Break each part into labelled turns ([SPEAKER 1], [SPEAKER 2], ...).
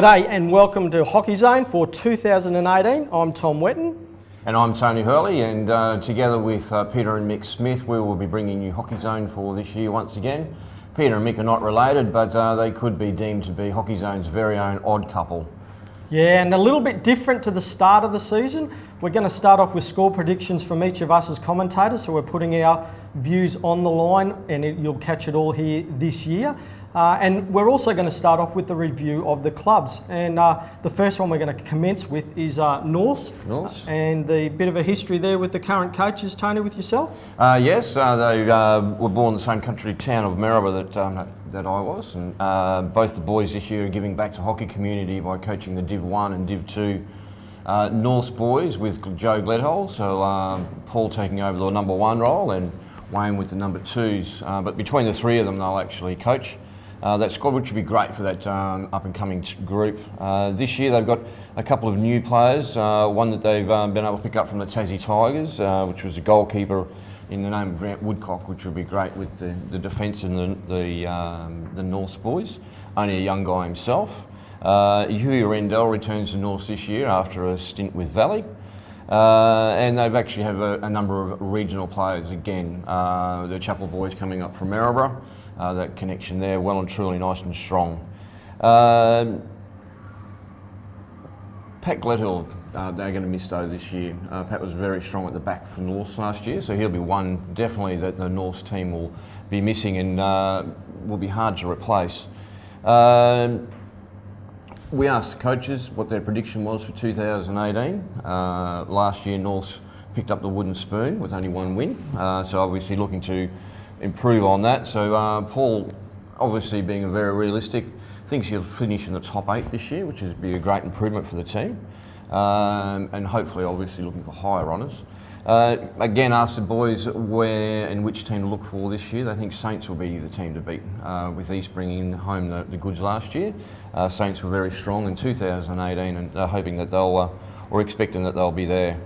[SPEAKER 1] G'day and welcome to Hockey Zone for 2018. I'm Tom Wetton.
[SPEAKER 2] And I'm Tony Hurley, and together with Peter and Mick Smith, we will be bringing you Hockey Zone for this year once again. Peter and Mick are not related, but they could be deemed to be Hockey Zone's very own odd couple.
[SPEAKER 1] Yeah, and a little bit different to the start of the season. We're going to start off with score predictions from each of us as commentators, so we're putting our views on the line, and you'll catch it all here this year. And we're also going to start off with the review of the clubs. And the first one we're going to commence with is Norse. And the bit of a history there with the current coaches. Tony, with yourself?
[SPEAKER 2] Yes, they were born in the same country town of Maribor that I was. And both the boys this year are giving back to hockey community by coaching the Div 1 and Div 2 Norse boys with Joe Gledhole. So Paul taking over the number 1 role and Wayne with the number 2s. But between the three of them, they'll actually coach that squad, which would be great for that up-and-coming group. This year they've got a couple of new players, one that they've been able to pick up from the Tassie Tigers, which was a goalkeeper in the name of Grant Woodcock, which would be great with the defence and the Norse boys. Only a young guy himself. Huey Rendell returns to Norse this year after a stint with Valley. And they've actually have a number of regional players again. The Chapel boys coming up from Maribor. That connection there, well and truly nice and strong. Pat Gledhill, they're going to miss though this year. Pat was very strong at the back for Norse last year, so he'll be one definitely that the Norse team will be missing and will be hard to replace. We asked the coaches what their prediction was for 2018. Last year Norse picked up the wooden spoon with only one win, so obviously looking to improve on that. So Paul, obviously being very realistic, thinks he'll finish in the top 8 this year, which would be a great improvement for the team, and hopefully obviously looking for higher honours. Again, asked the boys where and which team to look for this year. They think Saints will be the team to beat, with East bringing home the goods last year. Saints were very strong in 2018 and they're hoping that or expecting that they'll be there.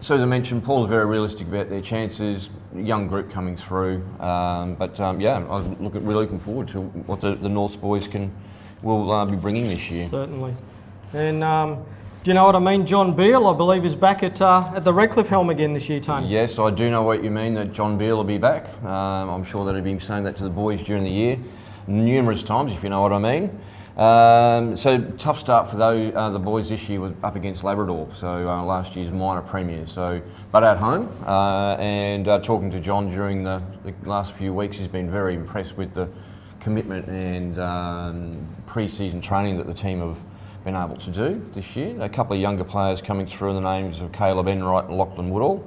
[SPEAKER 2] So as I mentioned, Paul's very realistic about their chances, young group coming through, yeah, I'm really looking forward to what the North boys will be bringing this year.
[SPEAKER 1] Certainly. And do you know what I mean? John Beale, I believe, is back at the Redcliffe helm again this year, Tony.
[SPEAKER 2] Yes, I do know what you mean, that John Beale will be back. I'm sure that he'll be saying that to the boys during the year numerous times, if you know what I mean. So tough start for the boys this year was up against Labrador, so last year's minor premiers. So, but at home, and talking to John during the last few weeks, he's been very impressed with the commitment and pre-season training that the team have been able to do this year. A couple of younger players coming through in the names of Caleb Enright and Lachlan Woodall,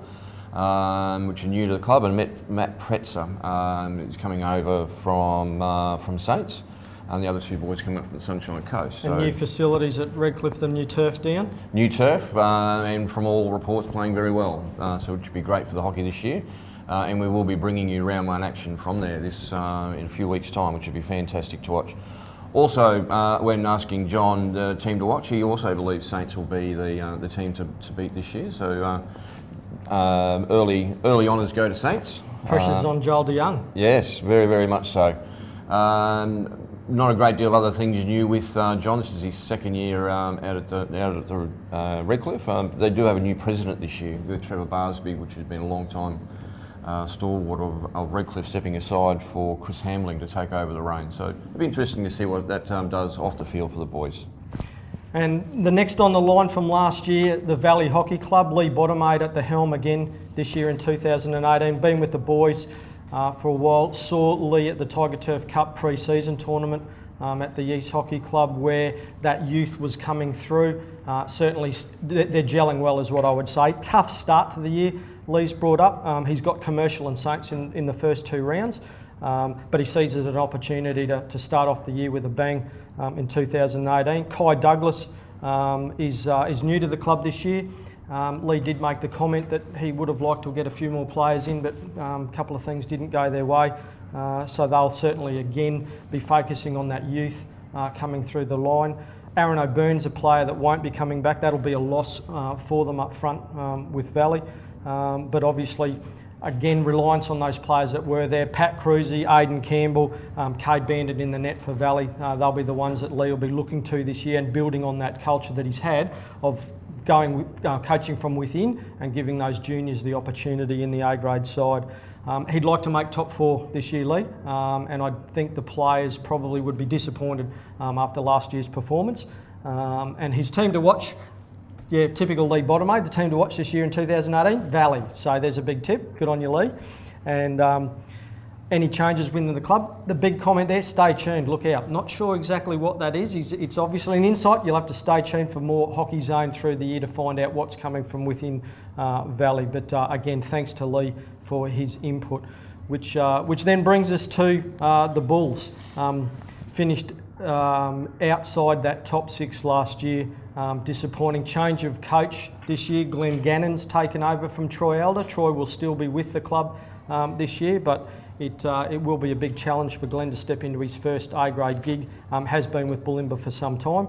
[SPEAKER 2] which are new to the club, and Matt Pretzer is coming over from Saints. And the other two boys coming up from the Sunshine Coast.
[SPEAKER 1] And new facilities at Redcliffe, the new turf down?
[SPEAKER 2] New turf, and from all reports playing very well. So it should be great for the hockey this year. And we will be bringing you round 1 action from there in a few weeks' time, which would be fantastic to watch. Also, when asking John the team to watch, he also believes Saints will be the team to beat this year. So early honours go to Saints.
[SPEAKER 1] Pressure's on Joel DeYoung.
[SPEAKER 2] Yes, very, very much so. Not a great deal of other things new with John. This is his second year out at the Redcliffe. They do have a new president this year with Trevor Barsby, which has been a long time stalwart of Redcliffe, stepping aside for Chris Hamling to take over the reins. So it'll be interesting to see what that does off the field for the boys.
[SPEAKER 1] And the next on the line from last year, the Valley Hockey Club, Lee Bottomade at the helm again this year in 2018, been with the boys for a while. Saw Lee at the Tiger Turf Cup pre-season tournament at the East Hockey Club, where that youth was coming through. Certainly they're gelling well, is what I would say. Tough start to the year Lee's brought up. He's got Commercial and Saints in the first 2 rounds, but he sees it as an opportunity to start off the year with a bang in 2018. Kai Douglas is new to the club this year. Lee did make the comment that he would have liked to get a few more players in, but a couple of things didn't go their way. So they'll certainly again be focusing on that youth coming through the line. Aaron O'Byrne's a player that won't be coming back. That'll be a loss for them up front with Valley. But obviously again, reliance on those players that were there. Pat Cruzy, Aidan Campbell, Cade Bandit in the net for Valley. They'll be the ones that Lee will be looking to this year and building on that culture that he's had of going with, coaching from within and giving those juniors the opportunity in the A-grade side. He'd like to make top 4 this year, Lee, and I think the players probably would be disappointed after last year's performance. And his team to watch, yeah, typical Lee Bottomade, the team to watch this year in 2018, Valley. So there's a big tip. Good on you, Lee. And any changes within the club? The big comment there, stay tuned, look out. Not sure exactly what that is. It's obviously an insight. You'll have to stay tuned for more Hockey Zone through the year to find out what's coming from within Valley. But again, thanks to Lee for his input, which then brings us to the Bulls. Finished outside that top 6 last year. Disappointing change of coach this year. Glenn Gannon's taken over from Troy Elder. Troy will still be with the club this year, but it will be a big challenge for Glenn to step into his first A-grade gig. Has been with Bulimba for some time,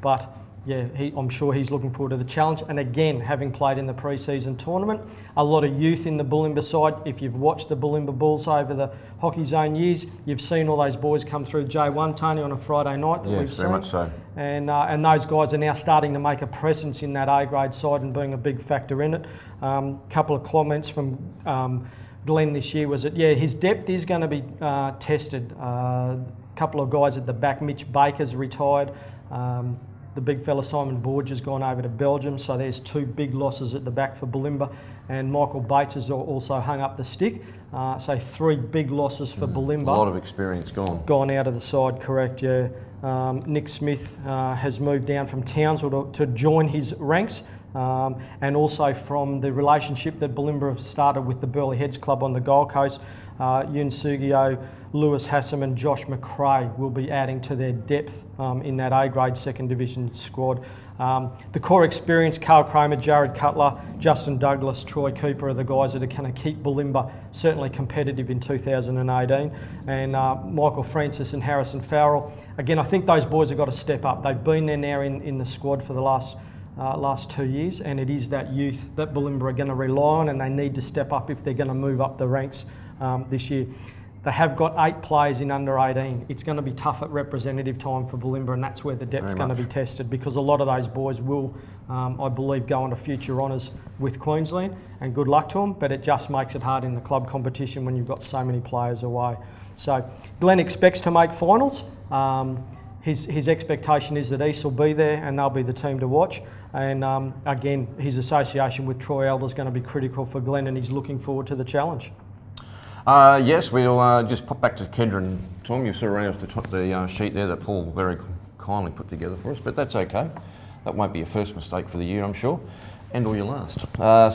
[SPEAKER 1] but yeah, I'm sure he's looking forward to the challenge. And again, having played in the pre-season tournament, a lot of youth in the Bulimba side. If you've watched the Bulimba Bulls over the Hockey Zone years, you've seen all those boys come through J1, Tony, on a Friday night that we've seen.
[SPEAKER 2] Yes, very much so.
[SPEAKER 1] And those guys are now starting to make a presence in that A-grade side and being a big factor in it. Couple of comments from Glenn this year was that, yeah, his depth is going to be tested. Couple of guys at the back, Mitch Baker's retired. The big fella Simon Borge has gone over to Belgium, so there's 2 big losses at the back for Bulimba, and Michael Bates has also hung up the stick. So 3 big losses for Bulimba.
[SPEAKER 2] A lot of experience gone.
[SPEAKER 1] Gone out of the side, correct, yeah. Nick Smith has moved down from Townsville to join his ranks, and also from the relationship that Bulimba have started with the Burleigh Heads Club on the Gold Coast. Yun Sugio, Lewis Hassam and Josh McRae will be adding to their depth in that A-grade second division squad. The core experience, Carl Kramer, Jared Cutler, Justin Douglas, Troy Cooper are the guys that are going to keep Bulimba certainly competitive in 2018. And Michael Francis and Harrison Farrell. Again, I think those boys have got to step up. They've been there now in the squad for the last 2 years, and it is that youth that Bulimba are going to rely on, and they need to step up if they're going to move up the ranks this year. They have got 8 players in under 18. It's going to be tough at representative time for Bulimba, and that's where the depth's going to be tested, because a lot of those boys will, I believe, go on to future honours with Queensland, and good luck to them, but it just makes it hard in the club competition when you've got so many players away. So Glenn expects to make finals. His expectation is that East will be there and they'll be the team to watch. And again, his association with Troy Elder is going to be critical for Glenn, and he's looking forward to the challenge.
[SPEAKER 2] Yes, we'll just pop back to Kedron. Tom, you sort of ran off the sheet there that Paul very kindly put together for us, but that's okay. That won't be your first mistake for the year, I'm sure, and or your last.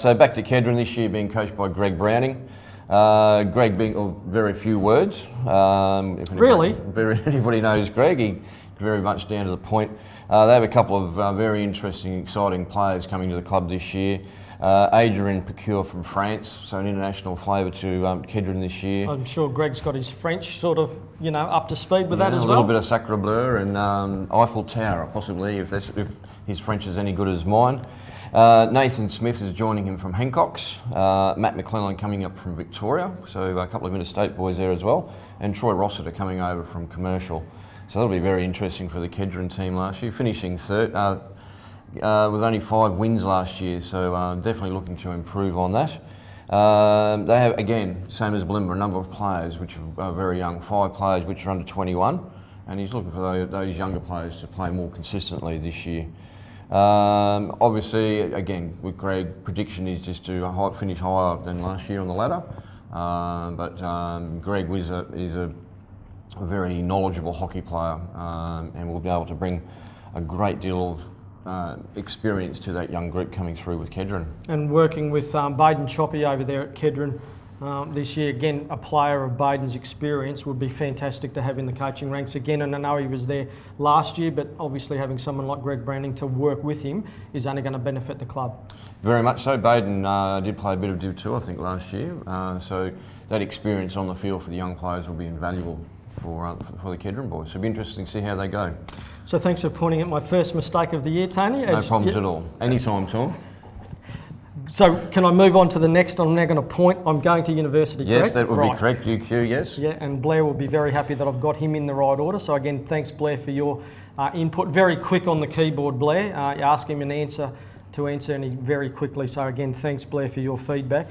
[SPEAKER 2] So back to Kedron this year, being coached by Greg Browning. Greg being of very few words.
[SPEAKER 1] Really?
[SPEAKER 2] Anybody knows Greg, he very much down to the point. They have a couple of very interesting, exciting players coming to the club this year. Adrien Picure from France, so an international flavour to Kedron this year.
[SPEAKER 1] I'm sure Greg's got his French sort of, up to speed with that as well.
[SPEAKER 2] A little bit of Sacre Bleu and Eiffel Tower, possibly, if his French is any good as mine. Nathan Smith is joining him from Hancock's. Matt McClellan coming up from Victoria, so a couple of interstate boys there as well. And Troy Rossiter coming over from Commercial. So that'll be very interesting for the Kedron team last year, finishing third with only 5 wins last year, so definitely looking to improve on that. They have, again, same as Bulimba, a number of players which are very young, 5 players which are under 21, and he's looking for those younger players to play more consistently this year. Obviously, again, with Greg, prediction is just to finish higher than last year on the ladder, but Greg is a very knowledgeable hockey player, and will be able to bring a great deal of experience to that young group coming through with Kedron. And
[SPEAKER 1] working with Baden Choppy over there at Kedron this year, again, a player of Baden's experience would be fantastic to have in the coaching ranks again. And I know he was there last year, but obviously having someone like Greg Branding to work with him is only going to benefit the club.
[SPEAKER 2] Very much so. Baden did play a bit of Div 2, I think, last year. So that experience on the field for the young players will be invaluable for the Kedron boys. So it'll be interesting to see how they go.
[SPEAKER 1] So thanks for pointing out my first mistake of the year, Tony.
[SPEAKER 2] No problems at all. Anytime, Tom.
[SPEAKER 1] So can I move on to the next? I'm now going to point. I'm going to university,
[SPEAKER 2] Yes,
[SPEAKER 1] correct?
[SPEAKER 2] that would
[SPEAKER 1] Right.
[SPEAKER 2] be correct, UQ, yes.
[SPEAKER 1] Yeah, and Blair will be very happy that I've got him in the right order. So again, thanks Blair for your input. Very quick on the keyboard, Blair. You ask him an answer to answer and he very quickly. So again, thanks Blair for your feedback.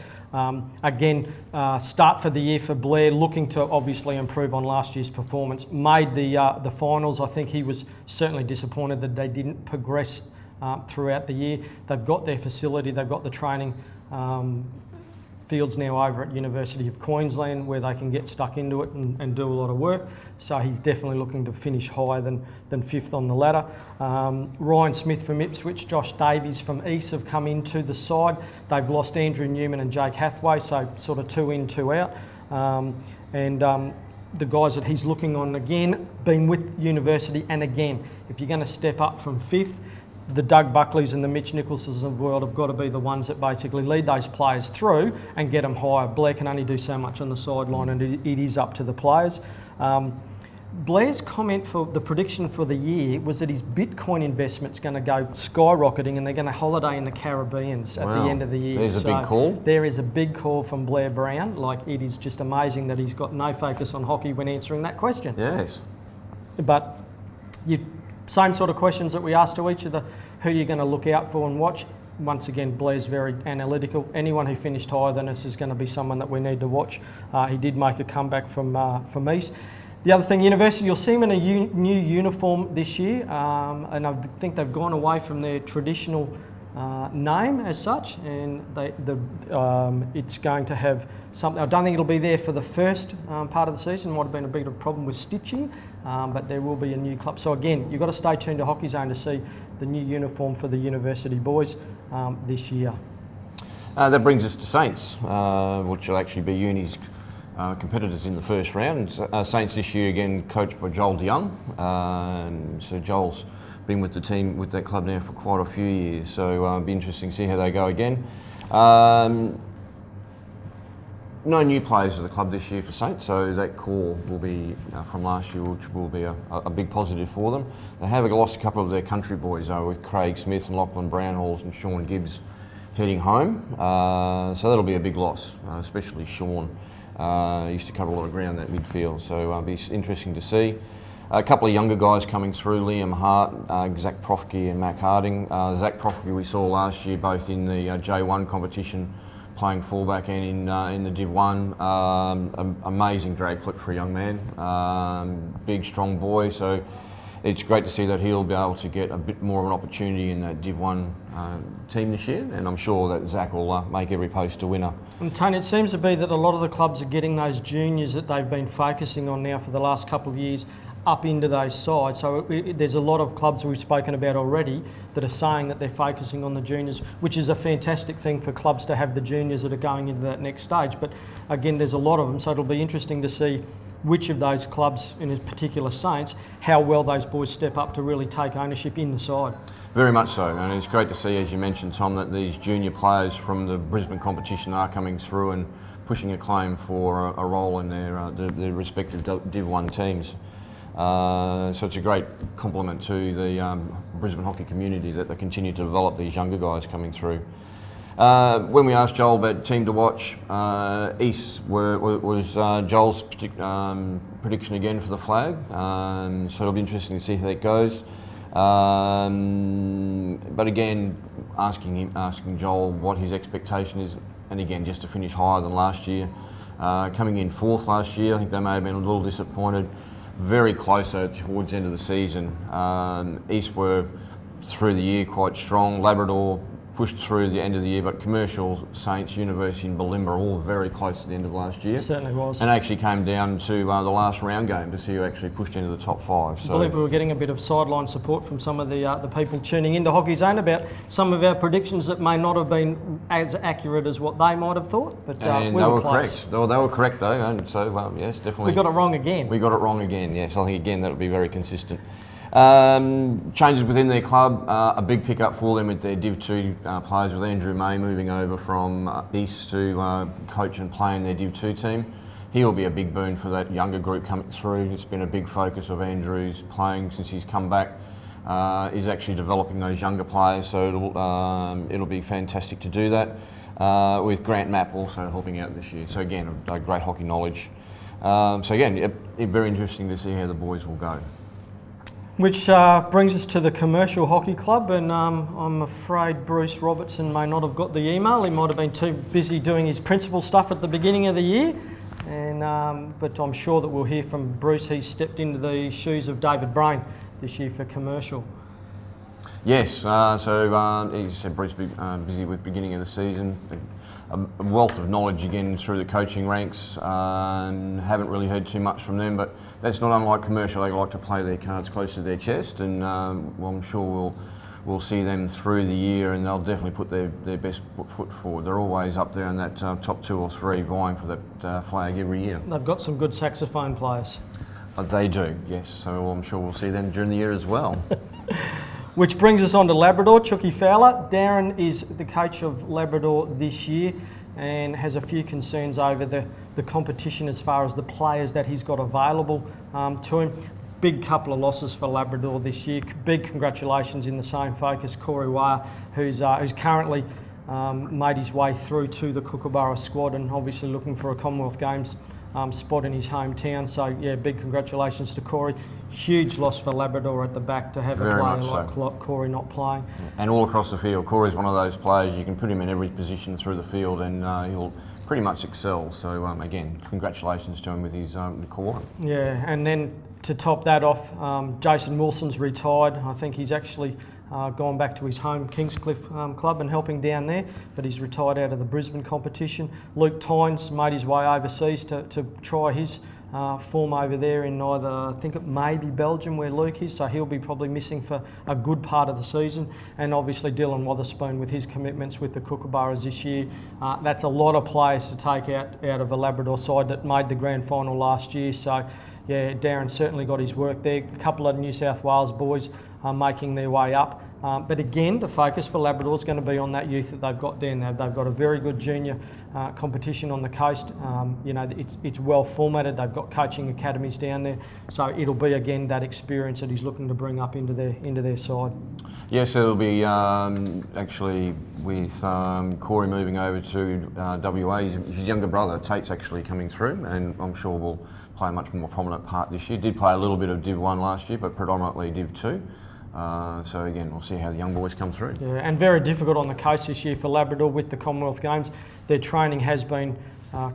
[SPEAKER 1] Start for the year for Blair, looking to obviously improve on last year's performance. Made the finals. I think he was certainly disappointed that they didn't progress throughout the year. They've got their facility, they've got the training fields now over at University of Queensland where they can get stuck into it and do a lot of work. So he's definitely looking to finish higher than fifth on the ladder. Ryan Smith from Ipswich, Josh Davies from East have come into the side. They've lost Andrew Newman and Jake Hathaway, so sort of 2 in, 2 out. The guys that he's looking on again, been with University, and again, if you're going to step up from fifth, the Doug Buckleys and the Mitch Nicholsons of the world have got to be the ones that basically lead those players through and get them higher. Blair can only do so much on the sideline, and it is up to the players. Blair's comment for the prediction for the year was that his Bitcoin investment's going to go skyrocketing and they're going to holiday in the Caribbean at the end of the year.
[SPEAKER 2] There's a big call.
[SPEAKER 1] There is a big call from Blair Brown. Like, it is just amazing that he's got no focus on hockey when answering that question.
[SPEAKER 2] Yes.
[SPEAKER 1] But same sort of questions that we asked to each of the who you're going to look out for and watch. Once again, Blair's very analytical. Anyone who finished higher than us is going to be someone that we need to watch. He did make a comeback from East. The other thing, University, you'll see them in a new uniform this year, and I think they've gone away from their traditional name as such, and it's going to have something. I don't think it'll be there for the first part of the season. Might have been a bit of a problem with stitching, but there will be a new club. So again, you've got to stay tuned to Hockey Zone to see the new uniform for the University boys this year.
[SPEAKER 2] That brings us to Saints, which will actually be Uni's competitors in the first round. Saints this year again coached by Joel DeYoung. So Joel's been with the team, with that club now for quite a few years. So it'll be interesting to see how they go again. No new players at the club this year for Saints, so that core will be from last year, which will be a big positive for them. They have lost a couple of their country boys with Craig Smith and Lachlan Brownhalls and Sean Gibbs heading home. So that'll be a big loss, especially Sean. Used to cover a lot of ground in that midfield, so it'll be interesting to see. A couple of younger guys coming through, Liam Hart, Zach Profke and Mac Harding. Zach Profke we saw last year both in the J1 competition, playing fullback, and in the Div 1. Amazing drag flip for a young man, big strong boy, so it's great to see that he'll be able to get a bit more of an opportunity in that Div 1 team this year, and I'm sure that Zach will make every post a winner.
[SPEAKER 1] And Tony, it seems to be that a lot of the clubs are getting those juniors that they've been focusing on now for the last couple of years up into those sides. So there's a lot of clubs we've spoken about already that are saying that they're focusing on the juniors, which is a fantastic thing for clubs to have the juniors that are going into that next stage. But again, there's a lot of them, so it'll be interesting to see which of those clubs, in particular Saints, how well those boys step up to really take ownership in the side.
[SPEAKER 2] Very much so, and it's great to see, as you mentioned, Tom, that these junior players from the Brisbane competition are coming through and pushing a claim for a role in their respective Div 1 teams. So it's a great compliment to the Brisbane hockey community that they continue to develop these younger guys coming through. When we asked Joel about team to watch, East was Joel's prediction again for the flag. So it'll be interesting to see how that goes. But again, asking Joel what his expectation is, and again, just to finish higher than last year. Coming in fourth last year, I think they may have been a little disappointed. Very close towards the end of the season. East were through the year quite strong. Labrador pushed through the end of the year, but Commercial, Saints, University and Bulimba all very close at the end of last year.
[SPEAKER 1] It certainly was.
[SPEAKER 2] And actually came down to the last round game to see who actually pushed into the top 5. So
[SPEAKER 1] I believe we were getting a bit of sideline support from some of the people tuning into Hockey Zone about some of our predictions that may not have been as accurate as what they might have thought. But
[SPEAKER 2] and
[SPEAKER 1] we
[SPEAKER 2] they
[SPEAKER 1] were
[SPEAKER 2] were
[SPEAKER 1] close.
[SPEAKER 2] correct. They were correct though, and so yes, definitely.
[SPEAKER 1] We got it wrong again.
[SPEAKER 2] We got it wrong again, yes. I think again that'll be very consistent. Changes within their club, a big pickup for them with their Div 2 players, with Andrew May moving over from East to coach and play in their Div 2 team. He'll be a big boon for that younger group coming through. It's been a big focus of Andrew's playing since he's come back. is actually developing those younger players. So it'll be fantastic to do that. With Grant Mapp also helping out this year. So again, a great hockey knowledge. So again, very interesting to see how the boys will go.
[SPEAKER 1] Which brings us to the Commercial Hockey Club, and I'm afraid Bruce Robertson may not have got the email. He might have been too busy doing his principal stuff at the beginning of the year. But I'm sure that we'll hear from Bruce. He's stepped into the shoes of David Brain this year for Commercial.
[SPEAKER 2] Yes, so he said Bruce busy with beginning of the season. A wealth of knowledge again through the coaching ranks. Haven't really heard too much from them, but that's not unlike Commercial. They like to play their cards close to their chest, and well, I'm sure we'll see them through the year, and they'll definitely put their best foot forward. They're always up there in that top 2 or 3, vying for that flag every year.
[SPEAKER 1] They've got some good saxophone players.
[SPEAKER 2] They do, yes. So I'm sure we'll see them during the year as well.
[SPEAKER 1] Which brings us on to Labrador, Chucky Fowler. Darren is the coach of Labrador this year and has a few concerns over the competition as far as the players that he's got available to him. Big couple of losses for Labrador this year. Big congratulations in the same focus, Corey Wire, who's currently made his way through to the Kookaburra squad and obviously looking for a Commonwealth Games spot in his hometown. So yeah, big congratulations to Corey. Huge loss for Labrador at the back to have a player like Corey not playing.
[SPEAKER 2] And all across the field, Corey's one of those players, you can put him in every position through the field and he'll pretty much excel. So again, congratulations to him with his core.
[SPEAKER 1] Yeah, and then to top that off, Jason Wilson's retired. I think he's actually gone back to his home Kingscliff club and helping down there, but he's retired out of the Brisbane competition. Luke Tynes made his way overseas to try his form over there in either, I think it may be Belgium where Luke is, so he'll be probably missing for a good part of the season. And obviously Dylan Wotherspoon with his commitments with the Kookaburras this year. That's a lot of players to take out of a Labrador side that made the grand final last year. So yeah, Darren certainly got his work there. A couple of New South Wales boys are making their way up. But again, the focus for Labrador is going to be on that youth that they've got down there. They've got a very good junior competition on the coast. You know, it's well formatted. They've got coaching academies down there, so it'll be again that experience that he's looking to bring up into their side. Yes,
[SPEAKER 2] it'll be actually with Corey moving over to WA. His younger brother Tate's actually coming through, and I'm sure will play a much more prominent part this year. Did play a little bit of Div 1 last year, but predominantly Div 2. So again, we'll see how the young boys come through.
[SPEAKER 1] Yeah, and very difficult on the coast this year for Labrador with the Commonwealth Games. Their training has been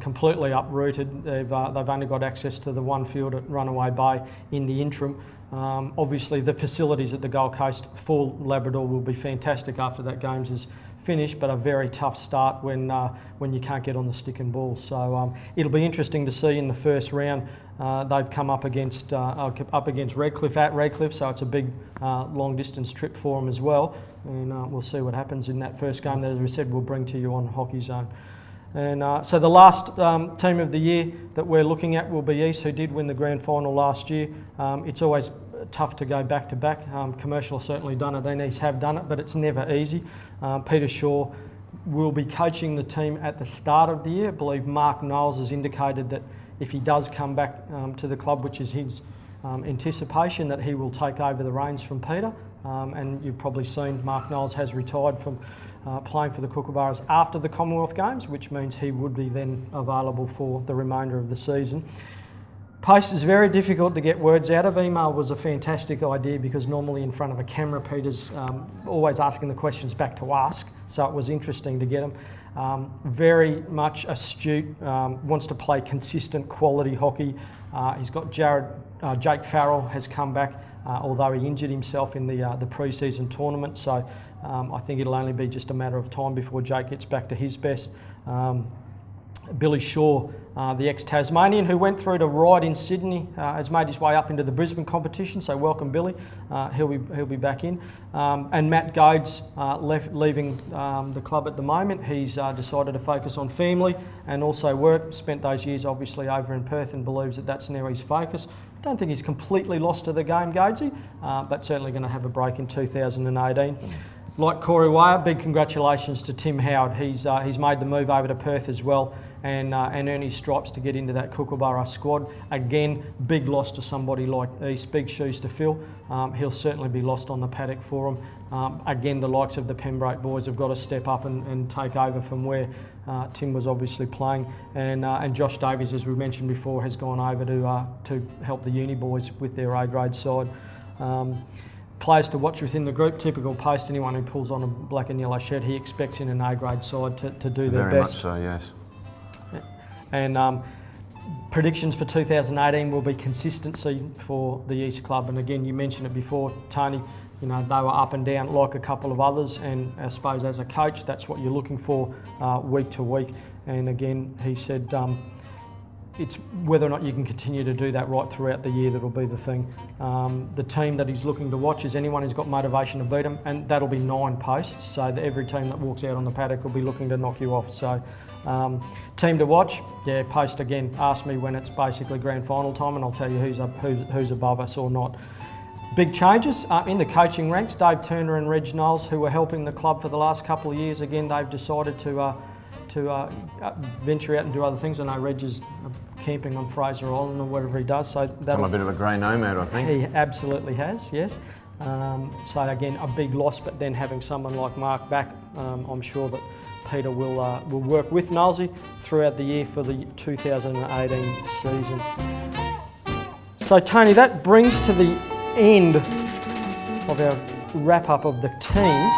[SPEAKER 1] completely uprooted. They've only got access to the one field at Runaway Bay in the interim. Obviously, the facilities at the Gold Coast for Labrador will be fantastic after that Games is finished, but a very tough start when you can't get on the stick and ball. So it'll be interesting to see in the first round. They've come up against Redcliffe at Redcliffe, so it's a big long distance trip for them as well. And we'll see what happens in that first game that, as we said, we'll bring to you on Hockey Zone. And so the last team of the year that we're looking at will be East, who did win the grand final last year. It's always tough to go back to back. Commercial have certainly done it, and East have done it, but it's never easy. Peter Shaw will be coaching the team at the start of the year. I believe Mark Knowles has indicated that if he does come back to the club, which is his anticipation, that he will take over the reins from Peter. And you've probably seen Mark Knowles has retired from playing for the Kookaburras after the Commonwealth Games, which means he would be then available for the remainder of the season. Post is very difficult to get words out of. Email was a fantastic idea because normally in front of a camera, Peter's always asking the questions back to us, so it was interesting to get him. Very much astute, wants to play consistent quality hockey. He's got Jake Farrell has come back, although he injured himself in the pre-season tournament, so I think it'll only be just a matter of time before Jake gets back to his best. Billy Shaw, the ex-Tasmanian, who went through to ride in Sydney, has made his way up into the Brisbane competition, so welcome Billy, he'll be back in. And Matt Goads leaving the club at the moment. He's decided to focus on family and also work, spent those years obviously over in Perth and believes that that's now his focus. I don't think he's completely lost to the game, Goadsy, but certainly going to have a break in 2018. Like Corey Wire, big congratulations to Tim Howard. He's made the move over to Perth as well, and earn his stripes to get into that Kookaburra squad. Again, big loss to somebody like East, big shoes to fill. He'll certainly be lost on the paddock for him. Again, the likes of the Pembroke boys have got to step up and take over from where Tim was obviously playing, and Josh Davies, as we mentioned before, has gone over to help the uni boys with their A-grade side. Players to watch within the group, typical Post, anyone who pulls on a black and yellow shed, he expects in an A-grade side to do their best.
[SPEAKER 2] Very much so, yes.
[SPEAKER 1] And predictions for 2018 will be consistency for the East Club. And again, you mentioned it before, Tony, you know, they were up and down like a couple of others, and I suppose as a coach, that's what you're looking for week to week. And again, he said, it's whether or not you can continue to do that right throughout the year that'll be the thing. The team that he's looking to watch is anyone who's got motivation to beat them, and that'll be 9 Posts, so that every team that walks out on the paddock will be looking to knock you off. So team to watch, yeah, Post again, ask me when it's basically grand final time and I'll tell you who's above us or not. Big changes in the coaching ranks. Dave Turner and Reg Knowles, who were helping the club for the last couple of years, again they've decided to venture out and do other things. I know Reg is camping on Fraser Island or whatever he does. So
[SPEAKER 2] Become a bit of a grey nomad, I think.
[SPEAKER 1] He absolutely has, yes. So again, a big loss, but then having someone like Mark back, I'm sure that Peter will work with Knowlesy throughout the year for the 2018 season. So Tony, that brings to the end of our wrap up of the teams.